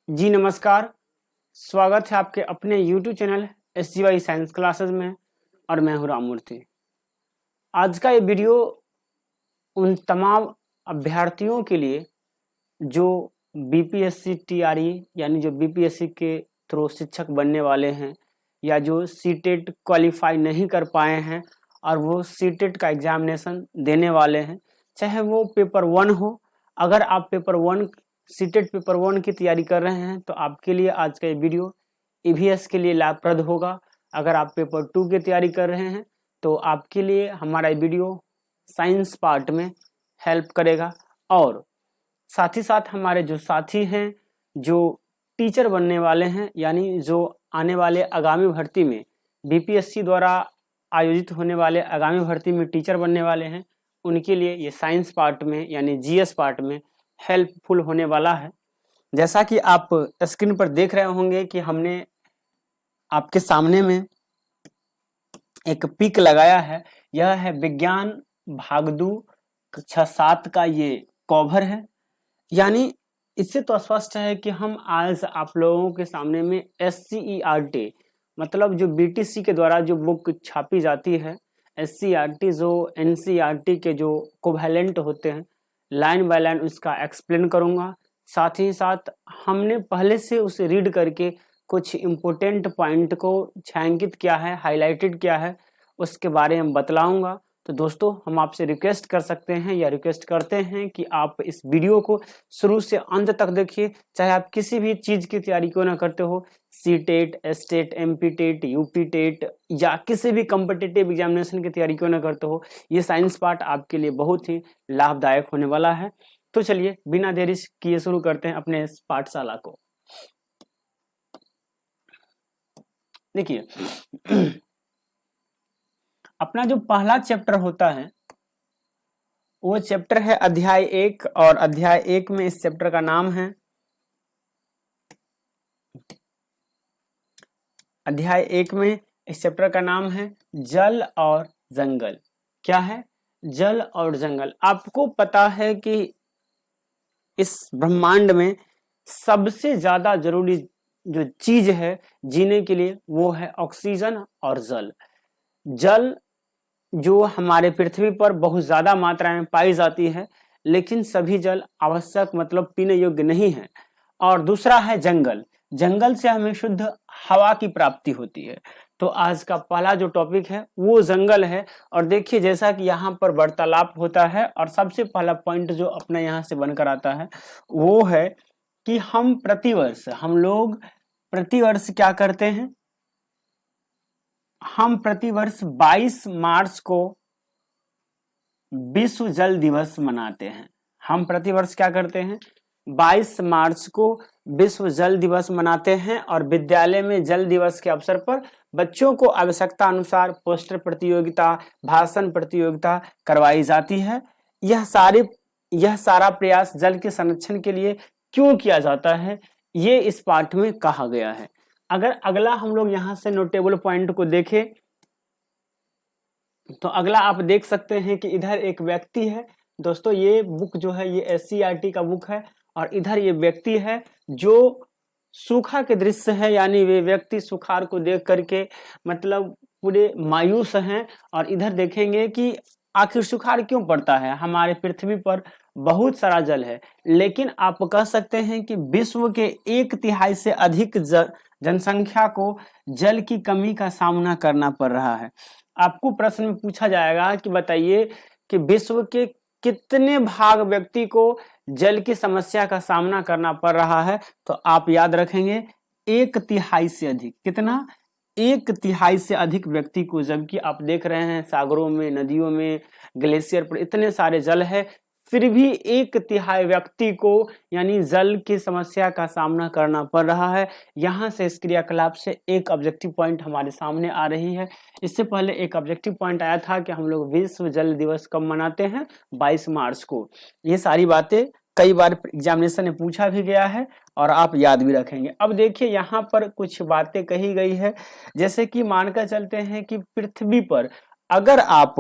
जी नमस्कार। स्वागत है आपके अपने YouTube channel SGY science classes में और मैं हूं राममूर्ति। आज का ये वीडियो उन तमाम अभ्यर्थियों के लिए जो BPSC TRE यानी जो BPSC के थ्रू शिक्षक बनने वाले हैं या जो सीटेट क्वालिफाई नहीं कर पाए हैं और वो सीटेट का एग्जामिनेशन देने वाले हैं, चाहे वो पेपर 1 हो। अगर आप पेपर 1 सीटेट पेपर 1 की तैयारी कर रहे हैं तो आपके लिए आज का ये वीडियो EVS के लिए लाभप्रद होगा। अगर आप पेपर 2 की तैयारी कर रहे हैं तो आपके लिए हमारा ये वीडियो साइंस पार्ट में हेल्प करेगा। और साथ ही साथ हमारे जो साथी हैं जो टीचर बनने वाले हैं, यानी जो आने वाले आगामी भर्ती में BPSC द्वारा आयोजित होने वाले आगामी भर्ती में टीचर बनने वाले हैं, उनके लिए ये साइंस पार्ट में यानी GS पार्ट में हेल्पफुल होने वाला है। जैसा कि आप स्क्रीन पर देख रहे होंगे कि हमने आपके सामने में एक पिक लगाया है। यह है विज्ञान भागदू कक्षा 7 का ये कवर है। यानी इससे तो स्पष्ट है कि हम आज आप लोगों के सामने में SCERT मतलब जो BTC के द्वारा जो बुक छापी जाती है, SCERT जो NCERT के जो कोवैलेंट होते हैं, लाइन बाय लाइन उसका एक्सप्लेन करूंगा। साथ ही साथ हमने पहले से उसे रीड करके कुछ इम्पोर्टेंट पॉइंट को छायांकित किया है, हाईलाइटेड किया है, उसके बारे में बतलाऊंगा। तो दोस्तों, हम आपसे रिक्वेस्ट कर सकते हैं या रिक्वेस्ट करते हैं कि आप इस वीडियो को शुरू से अंत तक देखिए। चाहे आप किसी भी चीज की तैयारी क्यों ना करते हो, सीटेट, एस्टेट, MP टेट, UP टेट या किसी भी कॉम्पिटिटिव एग्जामिनेशन की तैयारी क्यों ना करते हो, ये साइंस पार्ट आपके लिए बहुत ही लाभदायक होने वाला है। तो चलिए बिना देरी किए शुरू करते हैं अपने इस पाठशाला को। देखिए अपना जो पहला चैप्टर होता है वो चैप्टर है अध्याय 1, और अध्याय 1 में इस चैप्टर का नाम है अध्याय 1 में इस चैप्टर का नाम है जल और जंगल। क्या है? जल और जंगल। आपको पता है कि इस ब्रह्मांड में सबसे ज्यादा जरूरी जो चीज है जीने के लिए वो है ऑक्सीजन और जल। जल जो हमारे पृथ्वी पर बहुत ज्यादा मात्रा में पाई जाती है, लेकिन सभी जल आवश्यक मतलब पीने योग्य नहीं है। और दूसरा है जंगल। जंगल से हमें शुद्ध हवा की प्राप्ति होती है। तो आज का पहला जो टॉपिक है वो जंगल है। और देखिए जैसा कि यहाँ पर वार्तालाप होता है और सबसे पहला पॉइंट जो अपना यहाँ से बनकर आता है वो है कि हम लोग प्रतिवर्ष क्या करते हैं? हम प्रतिवर्ष 22 मार्च को विश्व जल दिवस मनाते हैं। हम प्रतिवर्ष क्या करते हैं? 22 मार्च को विश्व जल दिवस मनाते हैं और विद्यालय में जल दिवस के अवसर पर बच्चों को आवश्यकता अनुसार पोस्टर प्रतियोगिता, भाषण प्रतियोगिता करवाई जाती है। यह सारा प्रयास जल के संरक्षण के लिए क्यों किया जाता है, ये इस पाठ में कहा गया है। अगर अगला हम लोग यहाँ से नोटेबल पॉइंट को देखें तो अगला आप देख सकते हैं कि इधर एक व्यक्ति है। दोस्तों, ये बुक जो है ये SCERT का बुक है और इधर ये व्यक्ति है जो सूखा के दृश्य है, यानी वे व्यक्ति सुखाड़ को देख करके मतलब पूरे मायूस हैं। और इधर देखेंगे कि आखिर सुखाड़ क्यों पड़ता है। हमारे पृथ्वी पर बहुत सारा जल है, लेकिन आप कह सकते हैं कि विश्व के 1/3 से अधिक जनसंख्या को जल की कमी का सामना करना पड़ रहा है। आपको प्रश्न में पूछा जाएगा कि बताइए कि विश्व के कितने भाग व्यक्ति को जल की समस्या का सामना करना पड़ रहा है, तो आप याद रखेंगे 1/3 से अधिक। कितना? 1/3 से अधिक व्यक्ति को। जबकि आप देख रहे हैं सागरों में, नदियों में, ग्लेशियर पर इतने सारे जल है, फिर भी 1/3 व्यक्ति को यानी जल की समस्या का सामना करना पड़ रहा है। यहाँ से इस क्रियाकलाप से एक ऑब्जेक्टिव पॉइंट हमारे सामने आ रही है। इससे पहले एक ऑब्जेक्टिव पॉइंट आया था कि हम लोग विश्व जल दिवस कब मनाते हैं? 22 मार्च को। ये सारी बातें कई बार एग्जामिनेशन में पूछा भी गया है और आप याद भी रखेंगे। अब देखिए यहाँ पर कुछ बातें कही गई है, जैसे कि मानकर चलते हैं कि पृथ्वी पर अगर आप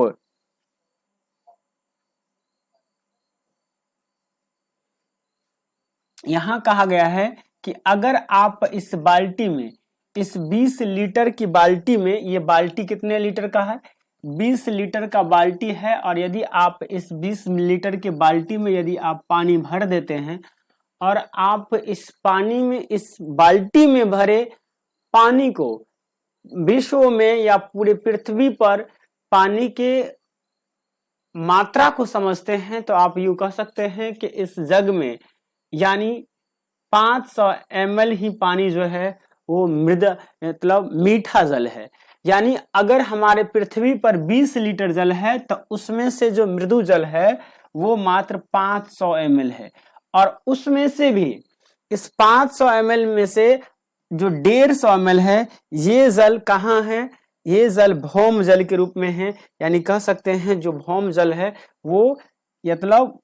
यहाँ कहा गया है कि अगर आप इस बाल्टी में, इस 20 लीटर की बाल्टी में, ये बाल्टी कितने लीटर का है, 20 लीटर का बाल्टी है, और यदि आप इस 20 लीटर की बाल्टी में यदि आप पानी भर देते हैं और आप इस पानी में, इस बाल्टी में भरे पानी को विश्व में या पूरे पृथ्वी पर पानी के मात्रा को समझते हैं, तो आप यूं कह सकते हैं कि इस जग में यानी 500 ml ही पानी जो है वो मतलब मीठा जल है। यानी अगर हमारे पृथ्वी पर 20 लीटर जल है तो उसमें से जो मृदु जल है वो मात्र 500 ml है, और उसमें से भी इस 500 ml में से जो 150 ml है ये जल कहाँ है, ये जल भौम जल के रूप में है। यानी कह सकते हैं जो भौम जल है वो मतलब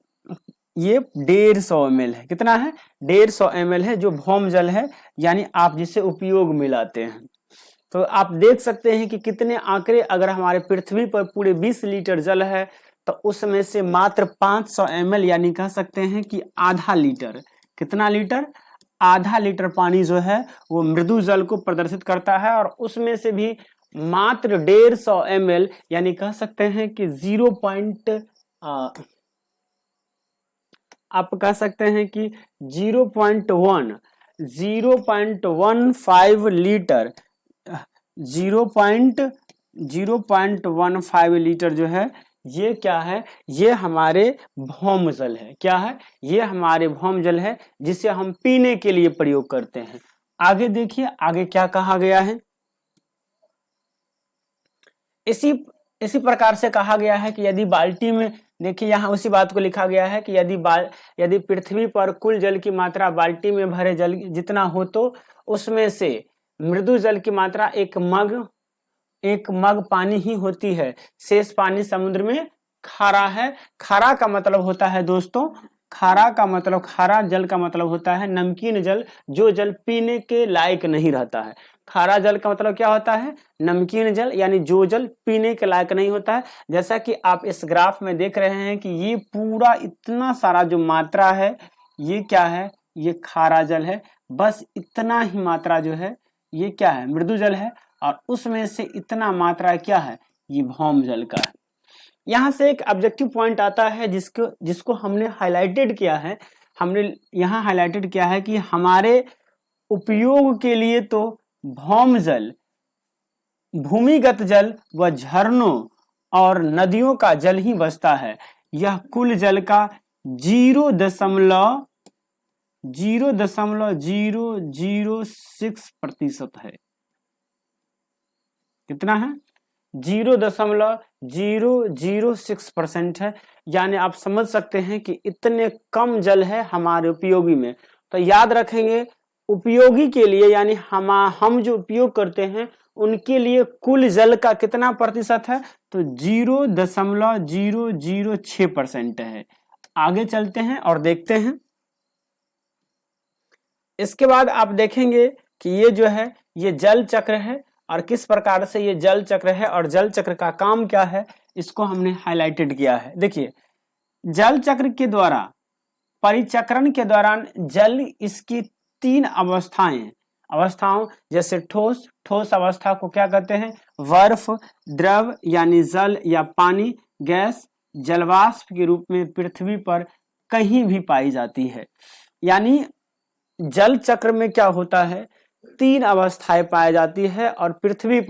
ये 150 ml है। कितना है, 150 ml है जो भौम जल है, यानी आप जिसे उपयोग में लाते हैं। तो आप देख सकते हैं कि कितने आंकड़े, अगर हमारे पृथ्वी पर पूरे 20 लीटर जल है तो उसमें से मात्र 500 ml यानी कह सकते हैं कि आधा लीटर, कितना लीटर, आधा लीटर पानी जो है वो मृदु जल को प्रदर्शित करता है, और उसमें से भी मात्र 150 ml यानी कह सकते हैं कि आप कह सकते हैं कि 0.15 लीटर, 0.15 लीटर जो है ये क्या है, ये हमारे भौम जल है। क्या है, ये हमारे भौम जल है जिसे हम पीने के लिए प्रयोग करते हैं। आगे देखिए, आगे क्या कहा गया है। इसी प्रकार से कहा गया है कि यदि बाल्टी में, देखिए यहाँ उसी बात को लिखा गया है कि यदि पृथ्वी पर कुल जल की मात्रा बाल्टी में भरे जल जितना हो तो उसमें से मृदु जल की मात्रा एक मग पानी ही होती है, शेष पानी समुद्र में खारा है। खारा का मतलब होता है दोस्तों, खारा जल का मतलब होता है नमकीन जल, जो जल पीने के लायक नहीं रहता है। खारा जल का मतलब क्या होता है, नमकीन जल, यानी जो जल पीने के लायक नहीं होता है। जैसा कि आप इस ग्राफ में देख रहे हैं कि ये पूरा इतना सारा जो मात्रा है ये क्या है, ये खारा जल है। बस इतना ही मात्रा जो है ये क्या है, मृदु जल है, और उसमें से इतना मात्रा क्या है, ये भौम जल का है। यहाँ से एक ऑब्जेक्टिव पॉइंट आता है जिसको हमने हाईलाइटेड किया है। हमने यहाँ हाईलाइटेड किया है कि हमारे उपयोग के लिए तो भौम जल, भूमिगत जल व झरनों और नदियों का जल ही बचता है। यह कुल जल का 0.006% है। कितना है, 0.006% है। यानी आप समझ सकते हैं कि इतने कम जल है हमारे उपयोगी में। तो याद रखेंगे उपयोगी के लिए, यानी हम जो उपयोग करते हैं उनके लिए कुल जल का कितना प्रतिशत है, तो 0.006% है। आगे चलते हैं और देखते हैं। इसके बाद आप देखेंगे कि ये जो है ये जल चक्र है, और किस प्रकार से ये जल चक्र है और जल चक्र का काम क्या है इसको हमने हाईलाइटेड किया है। देखिए, जल चक्र के द्वारा परिचक्रण के दौरान जल इसकी 3 अवस्थाओं जैसे ठोस अवस्था को क्या कहते हैं, बर्फ, द्रव यानी जल या पानी, गैस, जलवाष्प के रूप में पृथ्वी पर कहीं भी पाई जाती है। यानी जल चक्र में क्या होता है, 3 अवस्थाएं पाई जाती है, और पृथ्वी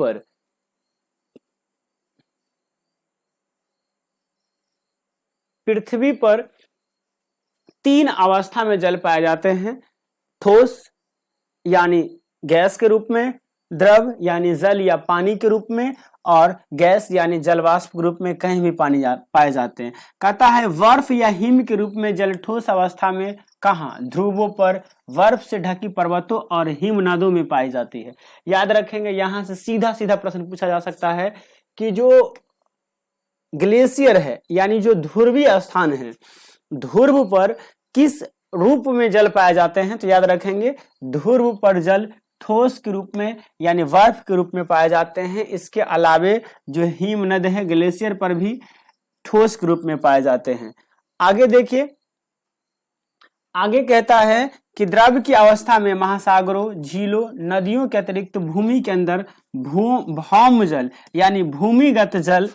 पर 3 अवस्था में जल पाए जाते हैं। ठोस यानी गैस के रूप में, द्रव यानी जल या पानी के रूप में, और गैस यानी जलवाष्प के रूप में कहीं भी पाए जाते हैं। कहता है बर्फ या हिम के रूप में जल ठोस अवस्था में कहाँ, ध्रुवों पर बर्फ से ढकी पर्वतों और हिमनदों में पाई जाती है। याद रखेंगे, यहां से सीधा प्रश्न पूछा जा सकता है कि जो ग्लेशियर है यानी जो ध्रुवीय स्थान है, ध्रुव पर किस रूप में जल पाए जाते हैं, तो याद रखेंगे ध्रुव पर जल ठोस के रूप में यानी बर्फ के रूप में पाए जाते हैं। इसके अलावे जो हिमनद है, ग्लेशियर पर भी ठोस के रूप में पाए जाते हैं। आगे देखिए, आगे कहता है कि द्रव की अवस्था में महासागरों, झीलों, नदियों के अतिरिक्त भूमि के अंदर भौम जल यानी भूमिगत जल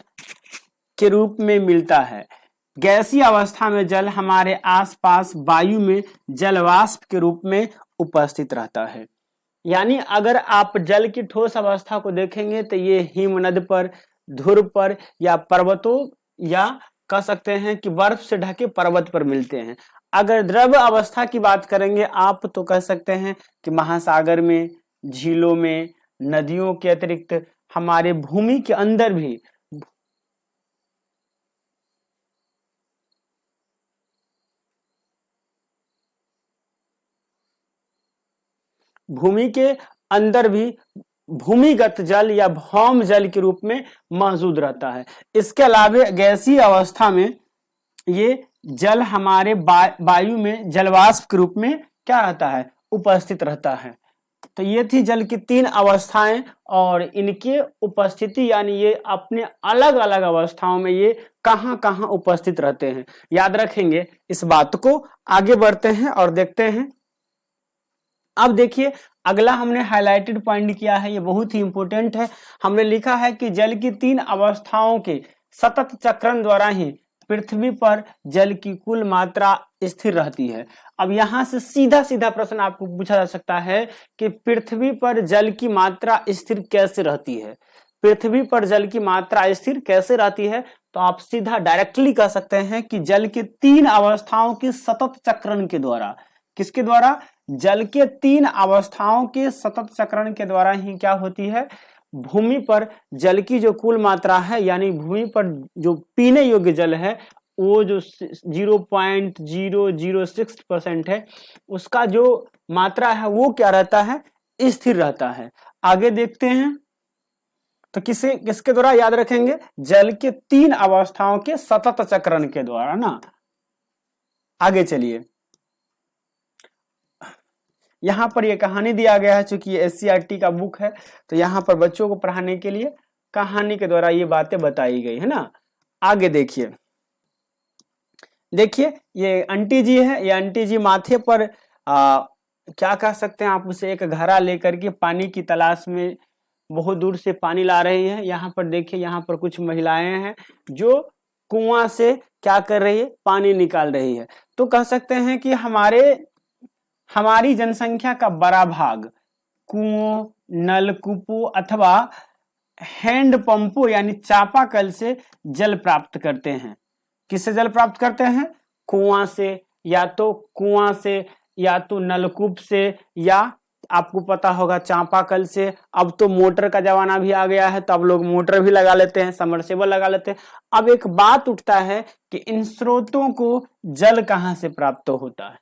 के रूप में मिलता है। गैसीय अवस्था में जल हमारे आसपास वायु में जलवाष्प के रूप में उपस्थित रहता है। यानी अगर आप जल की ठोस अवस्था को देखेंगे तो ये हिमनद पर, ध्रुव पर या पर्वतों या कह सकते हैं कि बर्फ से ढके पर्वत पर मिलते हैं। अगर द्रव अवस्था की बात करेंगे आप तो कह सकते हैं कि महासागर में, झीलों में, नदियों के अतिरिक्त हमारे भूमि के अंदर भी भूमि के अंदर भी भूमिगत जल या भौम जल के रूप में मौजूद रहता है। इसके अलावा गैसीय अवस्था में ये जल हमारे वायु में जलवाष्प के रूप में क्या रहता है, उपस्थित रहता है। तो ये थी जल की 3 अवस्थाएं और इनके उपस्थिति यानी ये अपने अलग अलग अवस्थाओं में ये कहां कहां उपस्थित रहते हैं, याद रखेंगे इस बात को। आगे बढ़ते हैं और देखते हैं। अब देखिए अगला हमने हाईलाइटेड पॉइंट किया है, ये बहुत ही इंपॉर्टेंट है। हमने लिखा है कि जल की 3 अवस्थाओं के सतत चक्रण द्वारा ही पृथ्वी पर जल की कुल मात्रा स्थिर रहती है। अब यहां से सीधा सीधा प्रश्न आपको पूछा जा सकता है कि पृथ्वी पर जल की मात्रा स्थिर कैसे रहती है। पृथ्वी पर जल की मात्रा स्थिर कैसे रहती है, तो आप सीधा डायरेक्टली कह सकते हैं कि जल के 3 अवस्थाओं के सतत चक्रण के द्वारा। किसके द्वारा? जल के 3 अवस्थाओं के सतत चक्रण के द्वारा ही क्या होती है, भूमि पर जल की जो कुल मात्रा है यानी भूमि पर जो पीने योग्य जल है वो जो 0.006% है, उसका जो मात्रा है वो क्या रहता है, स्थिर रहता है। आगे देखते हैं तो किसके द्वारा याद रखेंगे, जल के 3 अवस्थाओं के सतत चक्रण के द्वारा ना। आगे चलिए, यहां पर यह कहानी दिया गया है, चूंकि ये एससीईआरटी का बुक है तो यहां पर बच्चों को पढ़ाने के लिए कहानी के द्वारा ये बातें बताई गई है ना। आगे देखिए, देखिए ये आंटी जी है, ये आंटी जी माथे पर क्या कह सकते हैं आप उसे, एक घड़ा लेकर के पानी की तलाश में बहुत दूर से पानी ला रही है। यहाँ पर देखिए, यहाँ पर कुछ महिलाएं हैं जो कुआं से क्या कर रही है, पानी निकाल रही है। तो कह सकते हैं कि हमारी जनसंख्या का बड़ा भाग कुओं, नलकूपों अथवा हैंड पंपों यानी चापाकल से जल प्राप्त करते हैं। किससे जल प्राप्त करते हैं? कुआं से, या तो नलकूप से, या आपको पता होगा चापाकल से। अब तो मोटर का जमाना भी आ गया है तो अब लोग मोटर भी लगा लेते हैं, सबमर्सिबल लगा लेते हैं। अब एक बात उठता है कि इन स्रोतों को जल कहां से प्राप्त होता है,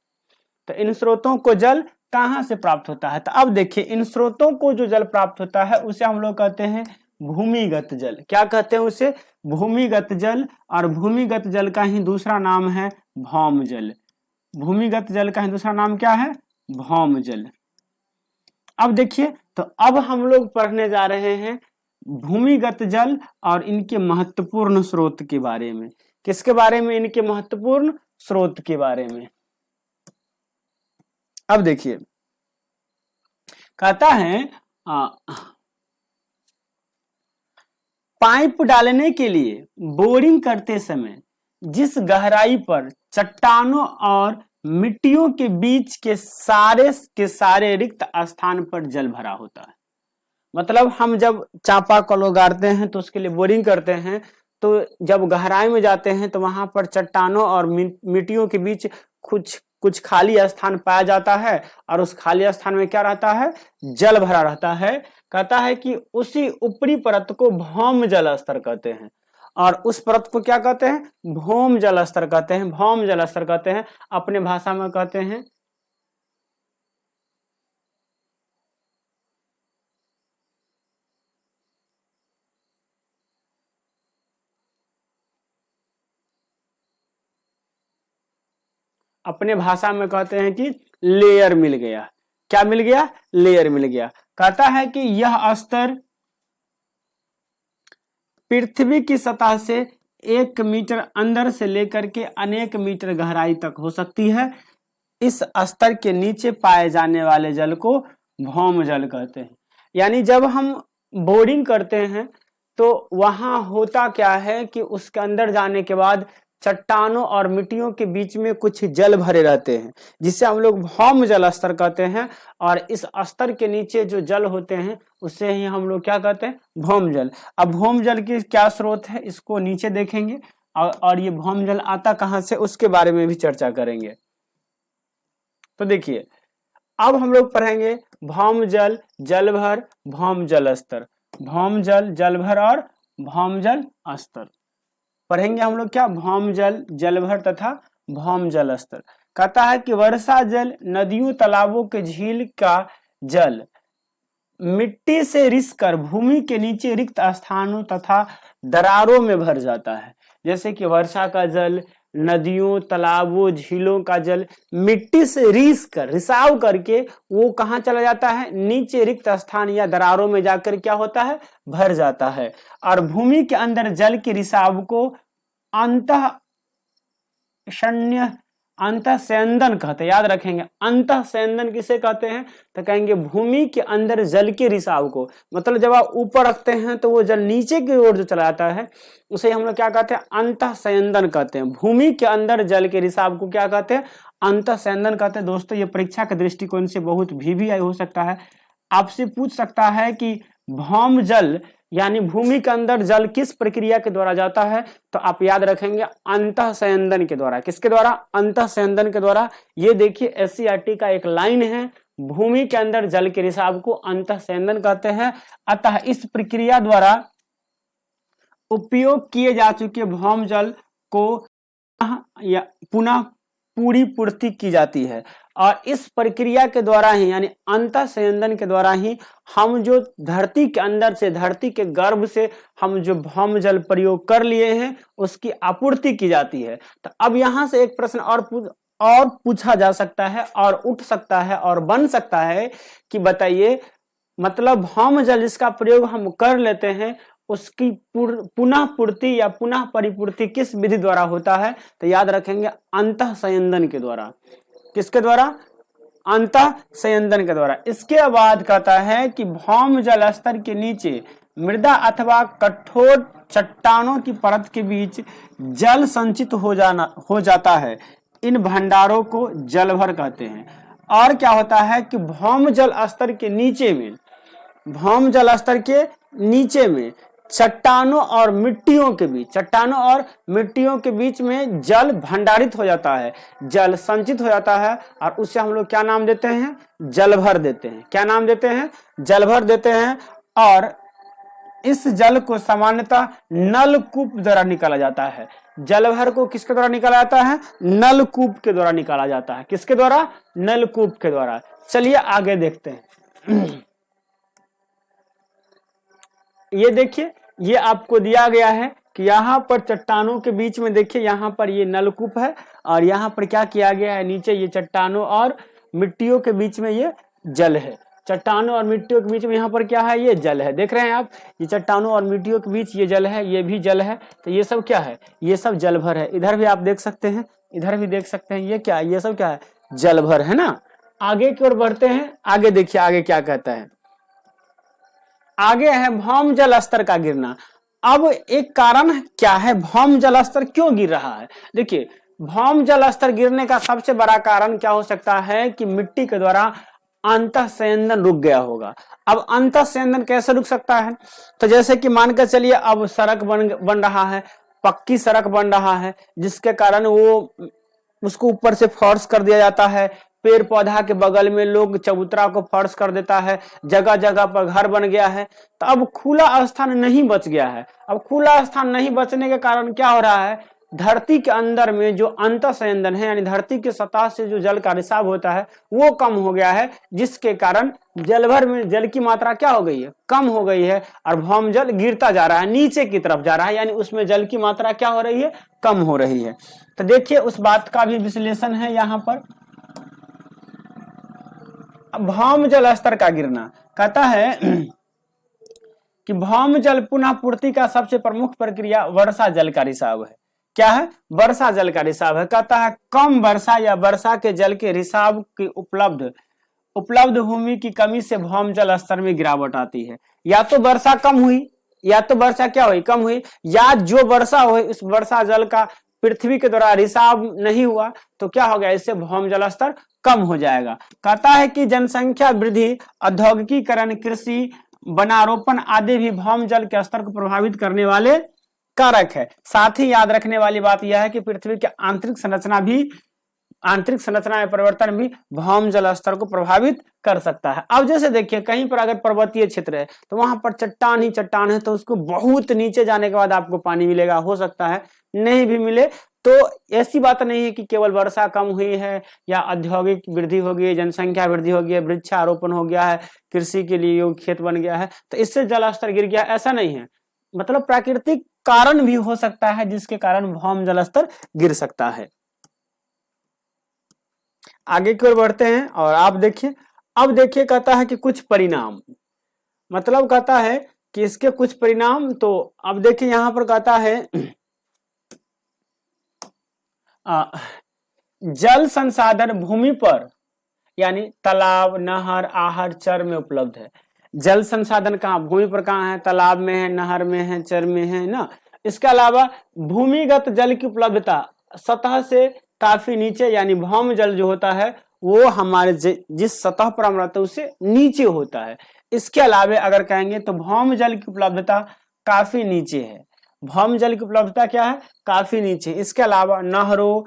तो इन स्रोतों को जल कहां से प्राप्त होता है। तो अब देखिए, इन स्रोतों को जो जल प्राप्त होता है उसे हम लोग कहते हैं भूमिगत जल। क्या कहते हैं उसे? भूमिगत जल। और भूमिगत जल का ही दूसरा नाम है भौम जल। भूमिगत जल का ही दूसरा नाम क्या है? भौम जल। अब देखिए, तो अब हम लोग पढ़ने जा रहे हैं भूमिगत जल और इनके महत्वपूर्ण स्रोत के बारे में। किसके बारे में? इनके महत्वपूर्ण स्रोत के बारे में। अब देखिए, कहता है पाइप डालने के लिए बोरिंग करते समय जिस गहराई पर चट्टानों और मिट्टियों के बीच के सारे रिक्त स्थान पर जल भरा होता है। मतलब हम जब चापाकल गाड़ते हैं तो उसके लिए बोरिंग करते हैं, तो जब गहराई में जाते हैं तो वहां पर चट्टानों और मिट्टियों के बीच कुछ खाली स्थान पाया जाता है और उस खाली स्थान में क्या रहता है? जल भरा रहता है। कहता है कि उसी ऊपरी परत को भौम जल स्तर कहते हैं और उस परत को क्या कहते हैं? भौम जल स्तर कहते हैं। भौम जल स्तर कहते हैं, अपने भाषा में कहते हैं अपने भाषा में कहते हैं कि लेयर मिल गया। क्या मिल गया? लेयर मिल गया। कहता है कि यह स्तर पृथ्वी की सतह से 1 मीटर अंदर से लेकर के अनेक मीटर गहराई तक हो सकती है। इस स्तर के नीचे पाए जाने वाले जल को भौम जल कहते हैं। यानी जब हम बोरिंग करते हैं तो वहां होता क्या है कि उसके अंदर जाने के बाद चट्टानों और मिट्टियों के बीच में कुछ जल भरे रहते हैं, जिसे हम लोग भौम जल स्तर कहते हैं। और इस स्तर के नीचे जो जल होते हैं उसे ही हम लोग क्या कहते हैं, भौम जल। अब भौम जल की क्या स्रोत है इसको नीचे देखेंगे, और ये भौम जल आता कहां से उसके बारे में भी चर्चा करेंगे। तो देखिए, अब हम लोग पढ़ेंगे भौम जल, जलभर, भौम जल स्तर। भौम जल, जलभर और भौम जल स्तर पढ़ेंगे हम लोग क्या, भौम जल, जलभर तथा भौम जल स्तर। कहता है कि वर्षा जल नदियों, तालाबों के झील का जल मिट्टी से रिसकर भूमि के नीचे रिक्त स्थानों तथा दरारों में भर जाता है। जैसे कि वर्षा का जल नदियों, तालाबों, झीलों का जल मिट्टी से रिसाव करके वो कहाँ चला जाता है, नीचे रिक्त स्थान या दरारों में जाकर क्या होता है, भर जाता है। और भूमि के अंदर जल के रिसाव को अंतःसंदन कहते हैं। याद रखेंगे, अंतःसंदन किसे कहते हैं, तो कहेंगे भूमि के अंदर जल के रिसाव को। मतलब जब आप ऊपर रखते हैं तो वो जल नीचे की ओर जो चला जाता है उसे हम लोग क्या कहते हैं, अंतःसंदन कहते हैं। भूमि के अंदर जल के रिसाव को क्या कहते हैं, अंतःसंदन कहते हैं। दोस्तों, ये परीक्षा के दृष्टिकोण से बहुत भी हो सकता है, आपसे पूछ सकता है कि भौम जल यानी भूमि के अंदर जल किस प्रक्रिया के द्वारा जाता है, तो आप याद रखेंगे अंतःसंदन के द्वारा। किसके द्वारा, अंतःसंदन के द्वारा। ये देखिए एससीईआरटी का एक लाइन है, भूमि के अंदर जल के रिसाव को अंतःसंदन कहते हैं। अतः इस प्रक्रिया द्वारा उपयोग किए जा चुके भौम जल को पुनः पूरी पूर्ति की जाती है। और इस प्रक्रिया के द्वारा ही यानी अंतःसंदन के द्वारा ही हम जो धरती के अंदर से, धरती के गर्भ से हम जो भौम जल प्रयोग कर लिए हैं उसकी आपूर्ति की जाती है। तो अब यहां से एक प्रश्न और पूछा जा सकता है और उठ सकता है और बन सकता है कि बताइए, मतलब भौम जल जिसका प्रयोग हम कर लेते हैं उसकी पुनः पूर्ति या पुनः परिपूर्ति किस विधि द्वारा होता है, तो याद रखेंगे अंतःसंदन के द्वारा। किसके द्वारा, अंतःसंदन के द्वारा। इसके बाद कहता है कि भौम जल स्तर के नीचे मृदा अथवा कठोर चट्टानों की परत के बीच जल संचित हो जाता है। इन भंडारों को जलभर कहते हैं। और क्या होता है कि भौम जल स्तर के नीचे में, भौम जल स्तर के नीचे में चट्टानों और मिट्टियों के बीच में जल भंडारित हो जाता है, जल संचित हो जाता है। और उससे हम लोग क्या नाम देते हैं, जलभर देते हैं। क्या नाम देते हैं, जलभर देते हैं। और इस जल को सामान्यतः नलकूप द्वारा निकाला जाता है। जलभर को किसके द्वारा निकाला जाता है, नलकूप के द्वारा निकाला जाता है। किसके द्वारा, नलकूप के द्वारा। चलिए आगे देखते हैं। ये देखिए, ये आपको दिया गया है कि यहाँ पर चट्टानों के बीच में देखिए, यहाँ पर ये नलकूप है और यहाँ पर क्या किया गया है, नीचे ये चट्टानों और मिट्टियों के बीच में ये जल है। चट्टानों और मिट्टियों के बीच में यहाँ पर क्या है, ये जल है। देख रहे हैं आप, ये चट्टानों और मिट्टियों के बीच ये जल है, ये भी जल है। तो ये सब क्या है, ये सब जलभर है। इधर भी आप देख सकते हैं, इधर भी देख सकते हैं, ये क्या है, ये सब क्या है, जलभर है ना। आगे की ओर बढ़ते हैं, आगे देखिए आगे क्या कहता है। आगे है भौम जल स्तर का गिरना। अब एक कारण क्या है, भौम जल स्तर क्यों गिर रहा है। देखिए, भौम जल स्तर गिरने का सबसे बड़ा कारण क्या हो सकता है कि मिट्टी के द्वारा अंतःसंदन रुक गया होगा। अब अंतःसंदन कैसे रुक सकता है, तो जैसे कि मानकर चलिए अब सड़क बन रहा है, पक्की सड़क बन रहा है, जिसके कारण वो उसको ऊपर से फर्श कर दिया जाता है। पेड़ पौधा के बगल में लोग चबूतरा को फर्श कर देता है, जगह जगह पर घर बन गया है। तो अब खुला स्थान नहीं बच गया है। अब खुला स्थान नहीं बचने के कारण क्या हो रहा है, धरती के अंदर में जो अंतःसंदन है यानी धरती के सतह से जो जल का रिसाव होता है वो कम हो गया है, जिसके कारण जलभर में जल की मात्रा क्या हो गई है, कम हो गई है। और भौम जल गिरता जा रहा है, नीचे की तरफ जा रहा है, यानी उसमें जल की मात्रा क्या हो रही है, कम हो रही है। तो देखिए उस बात का भी विश्लेषण है यहाँ पर। भौम जल स्तर का गिरना कहता है कि भौम जल पुनः पूर्ति का सबसे प्रमुख प्रक्रिया वर्षा जल का रिसाव है। क्या है, वर्षा जल का रिसाव है। कहता है कम वर्षा या वर्षा के जल के रिसाव की उपलब्ध भूमि की कमी से भौम जल स्तर में गिरावट आती है। या तो वर्षा कम हुई, या तो वर्षा क्या हुई, कम हुई, या जो वर्षा हुई उस वर्षा जल का पृथ्वी के द्वारा रिसाव नहीं हुआ तो क्या हो गया, इससे भौम जल स्तर कम हो जाएगा। कहता है कि जनसंख्या वृद्धि, औद्योगिकीकरण, कृषि, वनारोपण आदि भी भौम जल के स्तर को प्रभावित करने वाले कारक है। साथ ही याद रखने वाली बात यह है कि पृथ्वी के आंतरिक संरचना में परिवर्तन भी भौम जल स्तर को प्रभावित कर सकता है। अब जैसे देखिए कहीं पर अगर पर्वतीय क्षेत्र है तो वहां पर चट्टान ही चट्टान है, तो उसको बहुत नीचे जाने के बाद आपको पानी मिलेगा, हो सकता है नहीं भी मिले। तो ऐसी बात नहीं है कि केवल वर्षा कम हुई है या औद्योगिक वृद्धि हो गई, जनसंख्या वृद्धि हो गई है, वृक्षारोपण हो गया है, कृषि के लिए योग्य खेत बन गया है तो इससे जल स्तर गिर गया, ऐसा नहीं है। मतलब प्राकृतिक कारण भी हो सकता है जिसके कारण भौम जल स्तर गिर सकता है। आगे की ओर बढ़ते हैं और आप देखिए, अब देखिए कहता है कि कुछ परिणाम, मतलब कहता है कि इसके कुछ परिणाम। तो अब देखिए यहां पर कहता है जल संसाधन भूमि पर यानी तालाब, नहर, आहर, चर में उपलब्ध है। जल संसाधन कहाँ, भूमि पर कहाँ है, तालाब में है, नहर में है, चर में है ना। इसके अलावा भूमिगत जल की उपलब्धता सतह से काफी नीचे, यानी भौम जल जो होता है वो हमारे जिस सतह पर हम रहते हैं उससे नीचे होता है। इसके अलावा अगर कहेंगे तो भौम जल की उपलब्धता काफी नीचे है। भौम जल की उपलब्धता क्या है, काफी नीचे। इसके अलावा नहरों,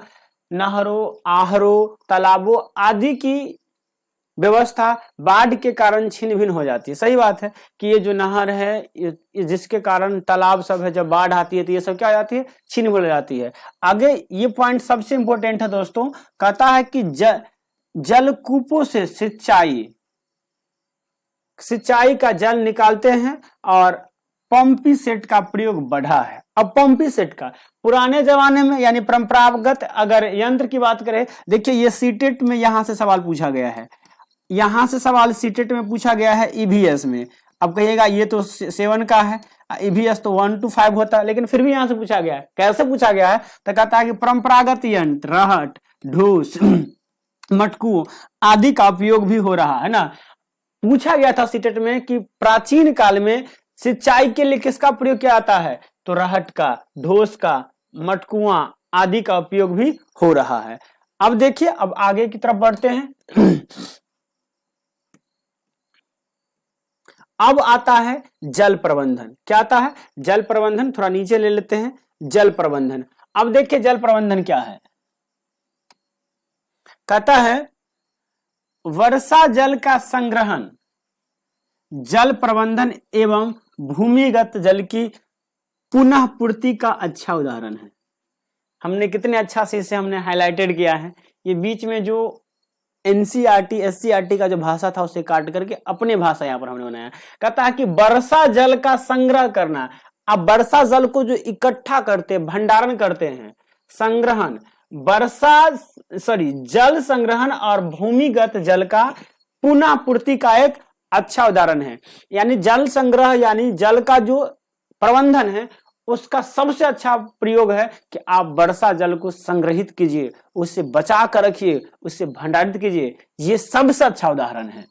आहरों, तालाबों आदि की व्यवस्था बाढ़ के कारण छिन्न भिन्न हो जाती है। सही बात है कि ये जो नहर है, ये जिसके कारण तालाब सब है, जब बाढ़ आती है तो ये सब क्या हो जाती है, छिन्न भिन्न हो जाती है। आगे ये पॉइंट सबसे इंपॉर्टेंट है दोस्तों, कहता है कि जलकूपों से सिंचाई का जल निकालते हैं और पंपी सेट का प्रयोग बढ़ा है। अब पंपी सेट का पुराने जमाने में यानी परंपरागत अगर यंत्र की बात करें, देखिए ये सीटेट में यहां से सवाल पूछा गया है, यहां से सवाल सीटेट में पूछा गया है ईवीएस में। अब कहिएगा ये तो 7 का है, ईवीएस तो 1 to 5 होता है, लेकिन फिर भी यहां से पूछा गया है। कैसे पूछा गया है, तो कहता है कि परंपरागत यंत्र रहट, ढूस, मटकू आदि का उपयोग भी हो रहा है ना। पूछा गया था सीटेट में कि प्राचीन काल में सिंचाई के लिए किसका प्रयोग किया जाता है, तो रहट का, ढोस का, मटकुआ आदि का उपयोग भी हो रहा है। अब देखिए, अब आगे की तरफ बढ़ते हैं। अब आता है जल प्रबंधन। क्या आता है, जल प्रबंधन। थोड़ा नीचे ले लेते हैं, जल प्रबंधन। अब देखिए जल प्रबंधन क्या है, कहता है वर्षा जल का संग्रहण, जल प्रबंधन एवं भूमिगत जल की पुनः पूर्ति का अच्छा उदाहरण है। हमने कितने अच्छा से इसे हमने हाईलाइटेड किया है। ये बीच में जो एनसीईआरटी एससीईआरटी का जो भाषा था उसे काट करके अपने भाषा यहाँ पर हमने बनाया। कहता है कि वर्षा जल का संग्रह करना। अब वर्षा जल को जो इकट्ठा करते हैं, भंडारण करते हैं, संग्रहण, जल संग्रहण और भूमिगत जल का पुनः पूर्ति का एक अच्छा उदाहरण है। यानी जल संग्रह यानी जल का जो प्रबंधन है उसका सबसे अच्छा प्रयोग है कि आप वर्षा जल को संग्रहित कीजिए, उसे बचा कर रखिए, उसे भंडारित कीजिए। ये सबसे अच्छा उदाहरण है।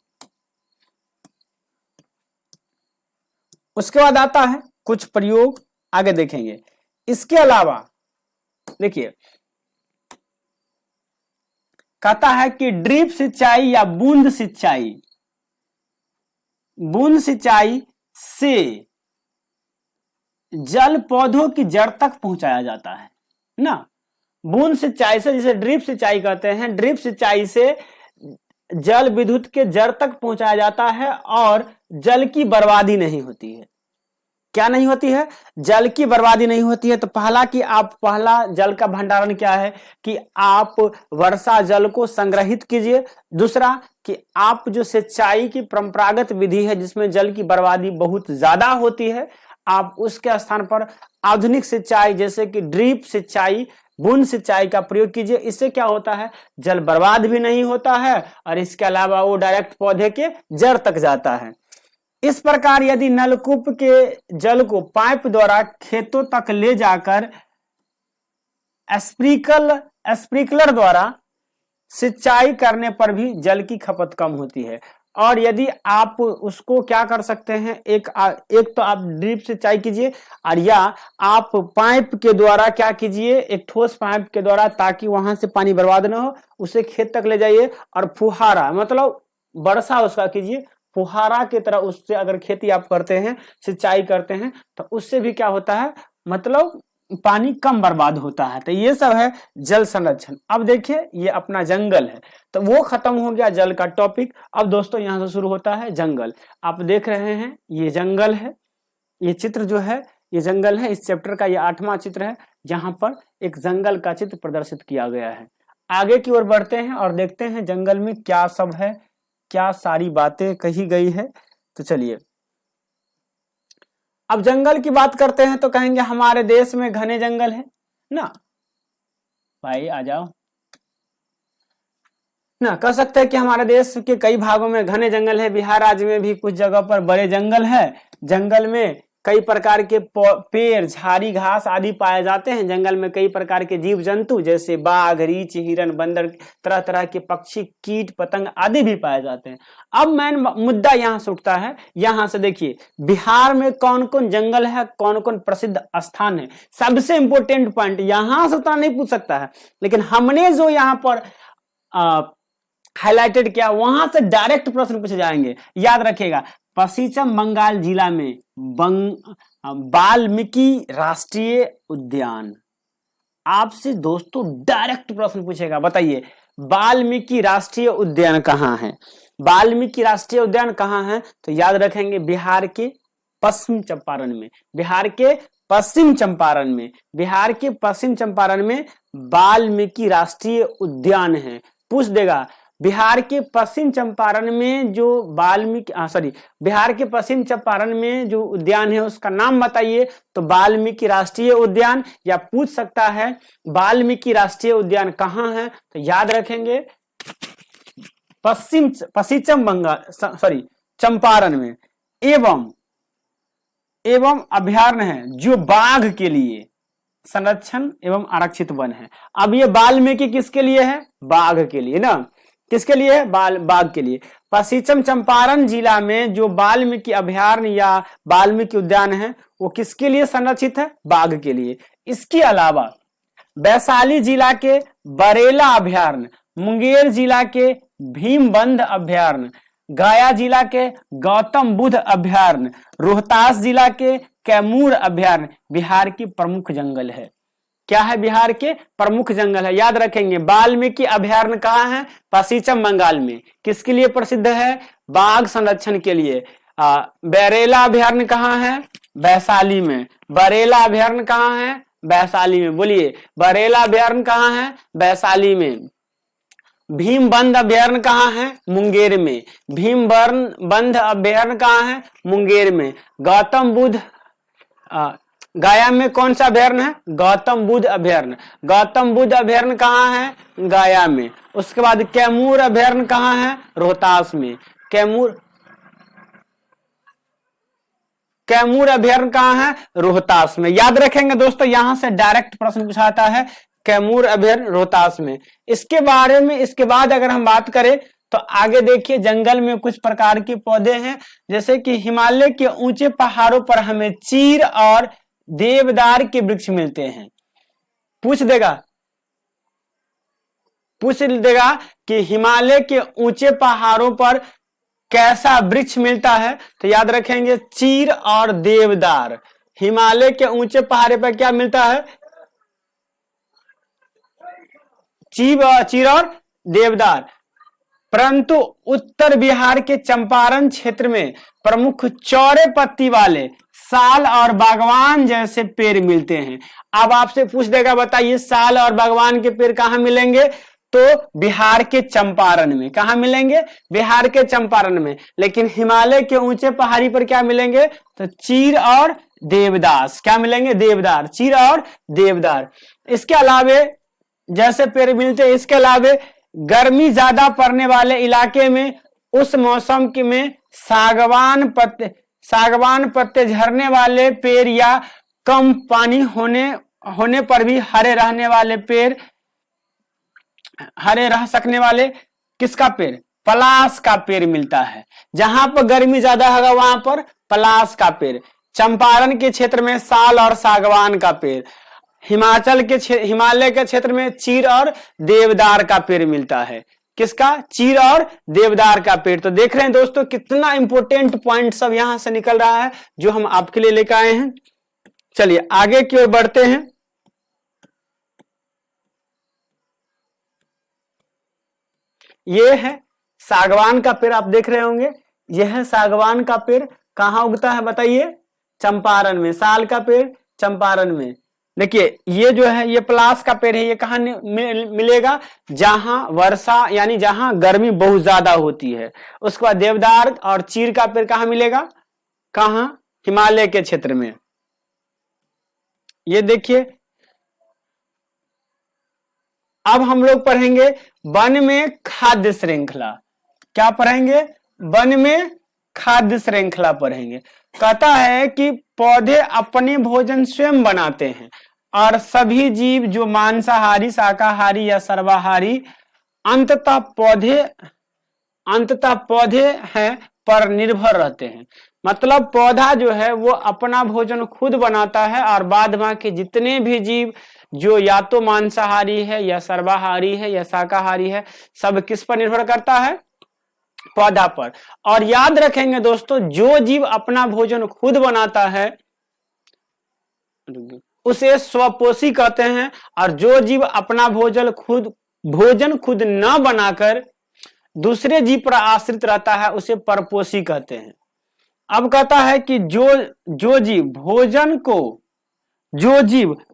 उसके बाद आता है कुछ प्रयोग, आगे देखेंगे। इसके अलावा देखिए कहता है कि ड्रिप सिंचाई या बूंद सिंचाई से जल पौधों की जड़ तक पहुंचाया जाता है ना। बूंद सिंचाई से, जिसे ड्रिप सिंचाई कहते हैं, ड्रिप सिंचाई से जल विद्युत के जड़ तक पहुंचाया जाता है और जल की बर्बादी नहीं होती है। क्या नहीं होती है, जल की बर्बादी नहीं होती है। तो पहला जल का भंडारण क्या है कि आप वर्षा जल को संग्रहित कीजिए। दूसरा कि आप जो सिंचाई की परंपरागत विधि है जिसमें जल की बर्बादी बहुत ज्यादा होती है, आप उसके स्थान पर आधुनिक सिंचाई जैसे कि ड्रिप सिंचाई, बूंद सिंचाई का प्रयोग कीजिए। इससे क्या होता है, जल बर्बाद भी नहीं होता है और इसके अलावा वो डायरेक्ट पौधे के जड़ तक जाता है। इस प्रकार यदि नलकूप के जल को पाइप द्वारा खेतों तक ले जाकर स्प्रिंकलर द्वारा सिंचाई करने पर भी जल की खपत कम होती है। और यदि आप उसको क्या कर सकते हैं, एक तो आप ड्रिप सिंचाई कीजिए, और या आप पाइप के द्वारा क्या कीजिए, एक ठोस पाइप के द्वारा, ताकि वहां से पानी बर्बाद ना हो, उसे खेत तक ले जाइए और फुहारा मतलब वर्षा उसका कीजिए, फुहारा की तरह उससे अगर खेती आप करते हैं, सिंचाई करते हैं, तो उससे भी क्या होता है, मतलब पानी कम बर्बाद होता है। तो ये सब है जल संरक्षण। अब देखिए ये अपना जंगल है, तो वो खत्म हो गया जल का टॉपिक। अब दोस्तों यहां से शुरू होता है जंगल। आप देख रहे हैं ये जंगल है, ये चित्र जो है ये जंगल है। इस चैप्टर का ये 8वां चित्र है, जहां पर एक जंगल का चित्र प्रदर्शित किया गया है। आगे की ओर बढ़ते हैं और देखते हैं जंगल में क्या सब है, क्या सारी बातें कही गई है। तो चलिए अब जंगल की बात करते हैं, तो कहेंगे हमारे देश में घने जंगल है ना भाई, आ जाओ ना। कह सकते हैं कि हमारे देश के कई भागों में घने जंगल है। बिहार राज्य में भी कुछ जगह पर बड़े जंगल है। जंगल में कई प्रकार के पेड़, झाड़ी, घास आदि पाए जाते हैं। जंगल में कई प्रकार के जीव जंतु जैसे बाघ, रीछ, हिरन, बंदर, तरह तरह के पक्षी, कीट पतंग आदि भी पाए जाते हैं। अब मेन मुद्दा यहाँ से उठता है, यहाँ से देखिए बिहार में कौन कौन जंगल है, कौन कौन प्रसिद्ध स्थान है। सबसे इंपोर्टेंट पॉइंट यहाँ से उतना नहीं पूछ सकता है, लेकिन हमने जो यहाँ पर हाईलाइटेड किया वहां से डायरेक्ट प्रश्न पूछे जाएंगे। याद रखिएगा, पश्चिम बंगाल जिला में वाल्मीकि राष्ट्रीय उद्यान। आपसे दोस्तों डायरेक्ट प्रश्न पूछेगा, बताइए वाल्मीकि राष्ट्रीय उद्यान कहाँ है। वाल्मीकि राष्ट्रीय उद्यान कहाँ है, तो याद रखेंगे बिहार के पश्चिम चंपारण में। बिहार के पश्चिम चंपारण में, बिहार के पश्चिम चंपारण में वाल्मीकि राष्ट्रीय उद्यान है। पूछ देगा बिहार के पश्चिम चंपारण में जो बिहार के पश्चिम चंपारण में जो उद्यान है उसका नाम बताइए, तो वाल्मीकि राष्ट्रीय उद्यान। या पूछ सकता है वाल्मीकि राष्ट्रीय उद्यान कहाँ है, तो याद रखेंगे पश्चिम बंगाल चंपारण में। एवं अभयारण्य है जो बाघ के लिए संरक्षण एवं आरक्षित वन है। अब ये वाल्मीकि किसके लिए है, बाघ के लिए ना। किसके लिए है, बाघ के लिए। पश्चिम चंपारण जिला में जो वाल्मीकि अभयारण्य या वाल्मीकि उद्यान है वो किसके लिए संरक्षित है, बाघ के लिए। इसके अलावा वैशाली जिला के बरेला अभयारण्य, मुंगेर जिला के भीमबंध अभयारण्य, गया जिला के गौतम बुद्ध अभयारण्य, रोहतास जिला के कैमूर अभयारण्य बिहार की प्रमुख जंगल है। क्या है, बिहार के प्रमुख जंगल है। याद रखेंगे वाल्मीकि अभयारण्य कहाँ है, पश्चिम बंगाल में। किसके लिए प्रसिद्ध है, बाघ संरक्षण के लिए। बरेला अभयारण्य कहाँ है, वैशाली में। बरेला अभयारण्य कहाँ है, वैशाली में। बोलिए बरेला अभयारण्य कहाँ है, वैशाली में। भीमबंध अभयारण्य कहाँ है, मुंगेर में। भीमबंध अभयारण्य कहाँ है, मुंगेर में। गौतम बुद्ध गया में कौन सा अभयारण्य है, गौतम बुद्ध अभयारण्य। गौतम बुद्ध अभयारण्य कहाँ है, गया में। उसके बाद कैमूर अभयारण्य कहाँ है, रोहतास में। कैमूर अभयारण्य कहाँ है, रोहतास में। याद रखेंगे दोस्तों, यहां से डायरेक्ट प्रश्न पूछाता है, कैमूर अभयारण्य रोहतास में। इसके बारे में इसके बाद अगर हम बात करें तो आगे देखिए जंगल में कुछ प्रकार के पौधे हैं, जैसे कि हिमालय के ऊंचे पहाड़ों पर हमें चीर और देवदार के वृक्ष मिलते हैं। पूछ देगा कि हिमालय के ऊंचे पहाड़ों पर कैसा वृक्ष मिलता है, तो याद रखेंगे चीर और देवदार। हिमालय के ऊंचे पहाड़ पर क्या मिलता है, चीर और देवदार। परंतु उत्तर बिहार के चंपारण क्षेत्र में प्रमुख चौड़े पत्ती वाले साल और बागवान जैसे पेड़ मिलते हैं। अब आपसे पूछ देगा बताइए साल और बागवान के पेड़ कहां मिलेंगे, तो बिहार के चंपारण में। कहां मिलेंगे, बिहार के चंपारण में। लेकिन हिमालय के ऊंचे पहाड़ी पर क्या मिलेंगे, तो चीर और देवदास। क्या मिलेंगे, देवदार, चीर और देवदार। इसके अलावे जैसे पेड़ मिलते हैं, इसके अलावे गर्मी ज्यादा पड़ने वाले इलाके में उस मौसम में सागवान पत्ते झरने वाले पेड़ या कम पानी होने होने पर भी हरे रहने वाले पेड़, हरे रह सकने वाले किसका पेड़? पलाश का पेड़ मिलता है। जहां पर गर्मी ज्यादा होगा वहां पर पलाश का पेड़। चंपारण के क्षेत्र में साल और सागवान का पेड़। हिमालय के क्षेत्र में चीर और देवदार का पेड़ मिलता है। किसका? चीर और देवदार का पेड़। तो देख रहे हैं दोस्तों कितना इंपॉर्टेंट पॉइंट सब यहां से निकल रहा है जो हम आपके लिए लेकर आए हैं। चलिए आगे की ओर बढ़ते हैं। ये है सागवान का पेड़, आप देख रहे होंगे। यह है सागवान का पेड़। कहां उगता है बताइए? चंपारण में। साल का पेड़ चंपारण में। देखिए ये जो है ये पलाश का पेड़ है। ये कहां मिलेगा? जहां वर्षा यानी जहां गर्मी बहुत ज्यादा होती है। उसके बाद देवदार और चीर का पेड़ कहां मिलेगा? कहां? हिमालय के क्षेत्र में। ये देखिए अब हम लोग पढ़ेंगे वन में खाद्य श्रृंखला। क्या पढ़ेंगे? वन में खाद्य श्रृंखला पढ़ेंगे। कहता है कि पौधे अपने भोजन स्वयं बनाते हैं और सभी जीव जो मांसाहारी, शाकाहारी या सर्वाहारी अंततः पौधे हैं पर निर्भर रहते हैं। मतलब पौधा जो है वो अपना भोजन खुद बनाता है और बाद बाकी जितने भी जीव जो या तो मांसाहारी है या सर्वाहारी है या शाकाहारी है, सब किस पर निर्भर करता है? पौधा पर। और याद रखेंगे दोस्तों, जो जीव अपना भोजन खुद बनाता है उसे स्वपोषी कहते हैं, और जो जीव अपना भोजन खुद न बनाकर दूसरे जीव पर आश्रित रहता है उसे परपोषी कहते हैं। अब कहता है कि जो जीव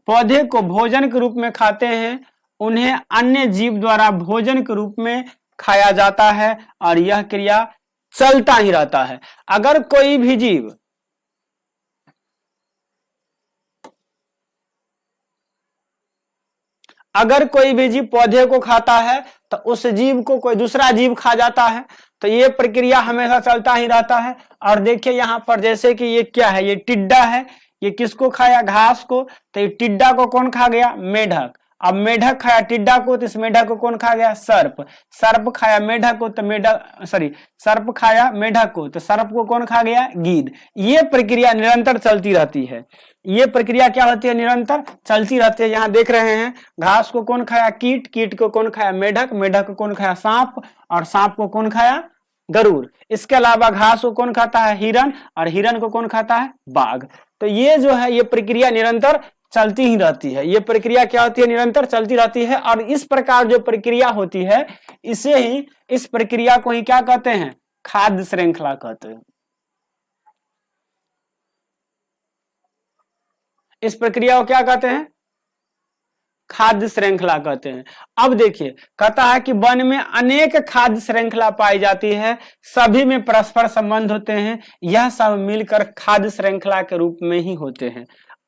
पौधे को भोजन के रूप में खाते हैं उन्हें अन्य जीव द्वारा भोजन के रूप में खाया जाता है और यह क्रिया चलता ही रहता है। अगर कोई भी जीव पौधे को खाता है तो उस जीव को कोई दूसरा जीव खा जाता है। तो ये प्रक्रिया हमेशा चलता ही रहता है। और देखिए यहां पर जैसे कि ये क्या है? ये टिड्डा है। ये किसको खाया? घास को। तो ये टिड्डा को कौन खा गया? मेढक। अब मेढक खाया टिड्डा को तो इस मेढक को कौन खा गया? सर्प। सर्प खाया मेढक को तो सर्प खाया मेढक को तो सर्प को कौन खा गया? गीद। ये प्रक्रिया निरंतर चलती रहती है। ये प्रक्रिया क्या होती है? निरंतर चलती रहती है। यहाँ देख रहे हैं घास को कौन खाया? कीट। कीट को कौन खाया? मेढक। मेढक को कौन खाया? सांप। और सांप को कौन खाया? गरुड़। इसके अलावा घास को कौन खाता है? हिरन। और हिरन को कौन खाता है? बाघ। तो ये जो है ये प्रक्रिया निरंतर चलती ही रहती है। ये प्रक्रिया क्या होती है? निरंतर चलती रहती है। और इस प्रकार जो प्रक्रिया होती है इस प्रक्रिया को ही क्या कहते हैं? खाद्य श्रृंखला कहते हैं। इस प्रक्रिया को क्या कहते हैं? खाद्य श्रृंखला कहते हैं। अब देखिए कहता है कि वन में अनेक खाद्य श्रृंखला पाई जाती है, सभी में परस्पर संबंध होते हैं, यह सब मिलकर खाद्य श्रृंखला के रूप में ही होते हैं।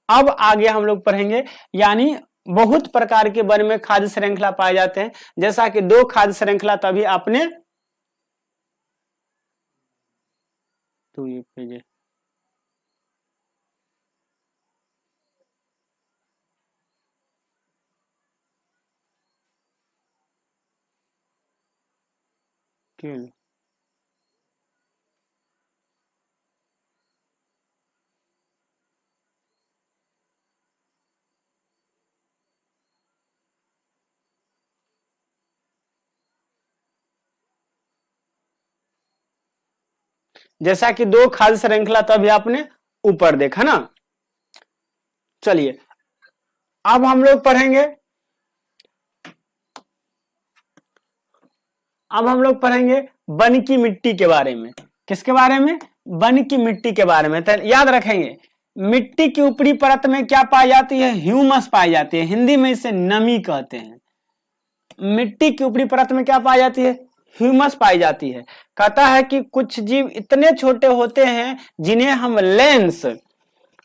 अब आगे हम लोग पढ़ेंगे, यानी बहुत प्रकार के वन में खाद्य श्रृंखला पाए जाते हैं। जैसा कि 2 खाद्य श्रृंखला तभी आपने तो ये पेज क्यों जैसा कि 2 खाद्य श्रृंखला तभी आपने ऊपर देखा ना। चलिए अब हम लोग पढ़ेंगे वन की मिट्टी के बारे में। किसके बारे में? वन की मिट्टी के बारे में। तो याद रखेंगे मिट्टी की ऊपरी परत में क्या पाई जाती है? ह्यूमस पाई जाती है। हिंदी में इसे नमी कहते हैं। मिट्टी की ऊपरी परत में क्या पाई जाती है? ह्यूमस पाई जाती है। कहता है कि कुछ जीव इतने छोटे होते हैं जिन्हें हम लेंस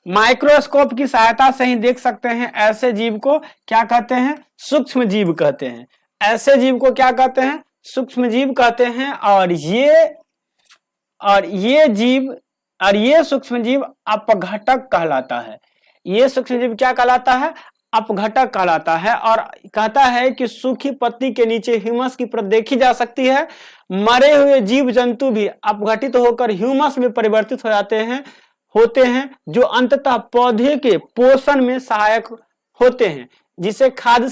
माइक्रोस्कोप की सहायता से ही देख सकते हैं। ऐसे जीव को क्या कहते हैं? सूक्ष्म जीव कहते हैं। ऐसे जीव को क्या कहते हैं? सूक्ष्म जीव कहते हैं। और ये सूक्ष्म जीव अपघटक कहलाता है। ये सूक्ष्म जीव क्या कहलाता है? अपघटक कहलाता है और कहता है कि सूखी पत्ती के नीचे ह्यूमस की परत देखी जा सकती है। मरे हुए जीव जंतु भी अपघटित होकर ह्यूमस में परिवर्तित हो जाते हैं जो अंततः पौधे के पोषण में सहायक होते हैं, जिससे खाद्य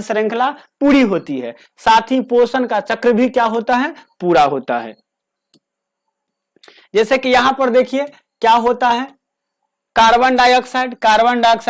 श्रृंखला पूरी होती है। साथ ही पोषण का चक्र भी क्या होता है, पूरा होता है। जैसे कि यहां पर देखिए क्या होता है, कार्बन डाइऑक्साइड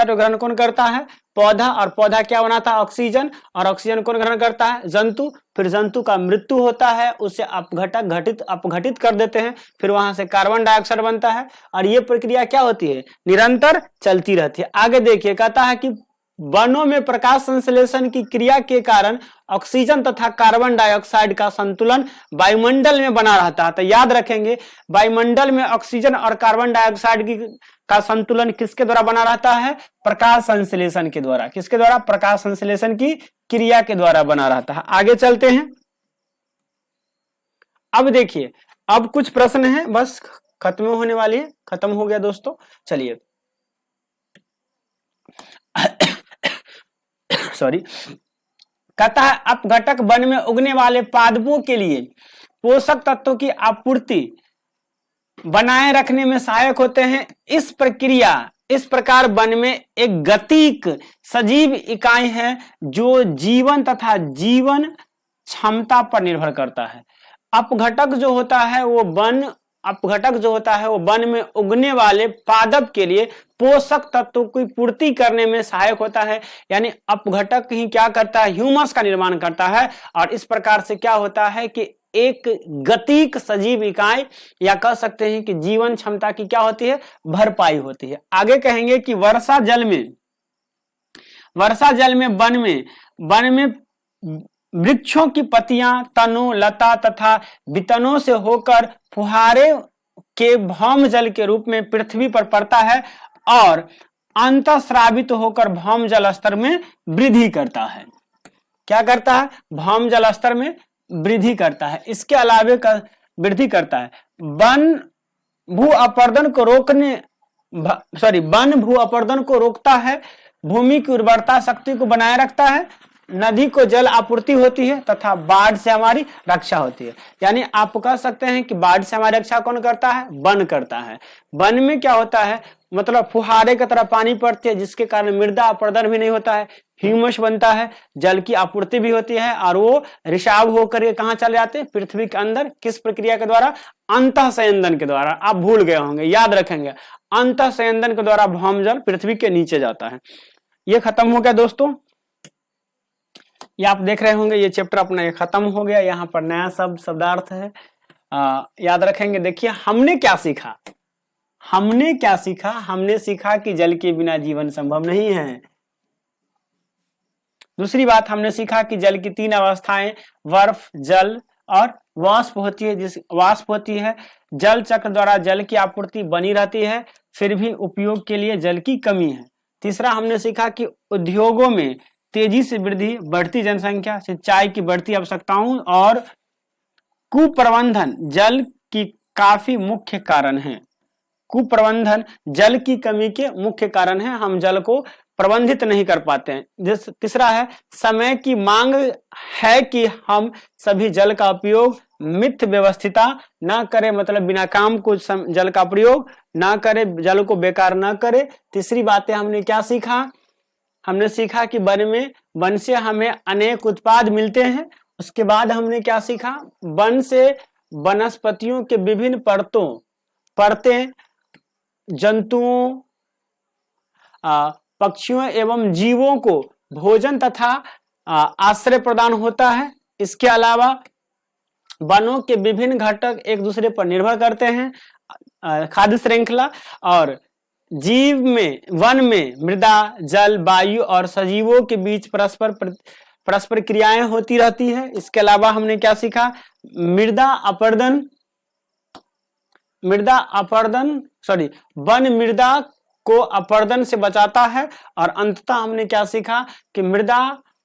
को ग्रहण कौन करता है, पौधा, और पौधा क्या बनाता है, ऑक्सीजन, और ऑक्सीजन कौन ग्रहण करता है, जंतु। फिर जंतु का मृत्यु होता है, उसे अपघटित कर देते हैं, फिर वहां से कार्बन डाइऑक्साइड बनता है, और ये प्रक्रिया क्या होती है, निरंतर चलती रहती है। आगे देखिए कहता है कि वनों में प्रकाश संश्लेषण की क्रिया के कारण ऑक्सीजन तथा कार्बन डाइऑक्साइड का संतुलन वायुमंडल में बना रहता है। तो याद रखेंगे, वायुमंडल में ऑक्सीजन और कार्बन डाइऑक्साइड का संतुलन किसके द्वारा बना रहता है, प्रकाश संश्लेषण के द्वारा। किसके द्वारा, प्रकाश संश्लेषण की क्रिया के द्वारा बना रहता है। आगे चलते हैं। अब देखिए, अब कुछ प्रश्न हैं, बस खत्म होने वाली है, खत्म हो गया दोस्तों। चलिए सॉरी, कहता है अपघटक वन में उगने वाले पादपों के लिए पोषक तत्वों की आपूर्ति बनाए रखने में सहायक होते हैं। इस प्रकार वन में एक गतिक सजीव इकाई है जो जीवन तथा जीवन क्षमता पर निर्भर करता है। अपघटक जो होता है वो वन में उगने वाले पादप के लिए पोषक तत्वों की पूर्ति करने में सहायक होता है। यानी अपघटक ही क्या करता है, ह्यूमस का निर्माण करता है, और इस प्रकार से क्या होता है कि एक गतिक सजीव इकाई, या कह सकते हैं कि जीवन क्षमता की क्या होती है, भरपाई होती है। आगे कहेंगे कि वर्षा जल में वन में वृक्षों की पत्तियां तनों, लता तथा वितनों से होकर फुहारे के भौम जल के रूप में पृथ्वी पर पड़ता है और अंतःस्रावित होकर भौम जल स्तर में वृद्धि करता है। क्या करता है, भौम जल स्तर में वृद्धि करता है। इसके अलावे वृद्धि करता है, वन भू अपरदन को रोकता है, भूमि की उर्वरता शक्ति को बनाए रखता है, नदी को जल आपूर्ति होती है तथा बाढ़ से हमारी रक्षा होती है। यानी आप कह सकते हैं कि बाढ़ से हमारी रक्षा कौन करता है, वन करता है। वन में क्या होता है, मतलब फुहारे की तरह पानी पड़ती है, जिसके कारण मृदा अपरदन भी नहीं होता है, ह्यूमस बनता है, जल की आपूर्ति भी होती है, और वो रिसाव होकर के कहाँ चले जाते हैं, पृथ्वी के अंदर। किस प्रक्रिया के द्वारा, अंतःसंयंदन के द्वारा। आप भूल गए होंगे, याद रखेंगे, अंतःसंयंदन के द्वारा भौम जल पृथ्वी के नीचे जाता है। ये खत्म हो गया दोस्तों, ये आप देख रहे होंगे, ये चैप्टर अपना ये खत्म हो गया। यहाँ पर नया शब्दार्थ है, याद रखेंगे। देखिए हमने क्या सीखा, हमने सीखा कि जल के बिना जीवन संभव नहीं है। दूसरी बात, हमने सीखा कि जल की 3 अवस्थाएं बर्फ, जल और वाष्प होती है। जल चक्र द्वारा जल की आपूर्ति बनी रहती है, फिर भी उपयोग के लिए जल की कमी है। तीसरा, हमने सीखा कि उद्योगों में तेजी से वृद्धि, बढ़ती जनसंख्या, सिंचाई की बढ़ती आवश्यकताओं और कुप्रबंधन जल की काफी मुख्य कारण है। कुप्रबंधन जल की कमी के मुख्य कारण है, हम जल को प्रबंधित नहीं कर पाते हैं। तीसरा है, समय की मांग है कि हम सभी जल का उपयोग मित व्यवस्थिता ना करें, मतलब बिना काम को जल का प्रयोग ना करें, जल को बेकार ना करें। तीसरी बातें हमने क्या सीखा, हमने सीखा कि वन से हमें अनेक उत्पाद मिलते हैं। उसके बाद हमने क्या सीखा, वन से वनस्पतियों के विभिन्न परतें जंतुओं, पक्षियों एवं जीवों को भोजन तथा आश्रय प्रदान होता है। इसके अलावा वनों के विभिन्न घटक एक दूसरे पर निर्भर करते हैं, खाद्य श्रृंखला, और वन में मृदा, जल, वायु और सजीवों के बीच परस्पर क्रियाएं होती रहती है। इसके अलावा हमने क्या सीखा, वन मृदा को अपरदन से बचाता है, और अंततः हमने क्या सीखा कि मृदा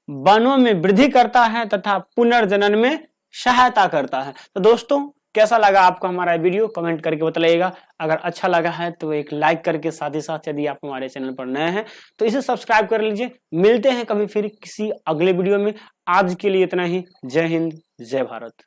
वनों में वृद्धि करता है तथा पुनर्जनन में सहायता करता है। तो दोस्तों कैसा लगा आपको हमारा वीडियो कमेंट करके बताइएगा। अगर अच्छा लगा है तो एक लाइक करके, साथ ही साथ यदि आप हमारे चैनल पर नए हैं तो इसे सब्सक्राइब कर लीजिए। मिलते हैं कभी फिर किसी अगले वीडियो में। आज के लिए इतना ही। जय हिंद, जय भारत।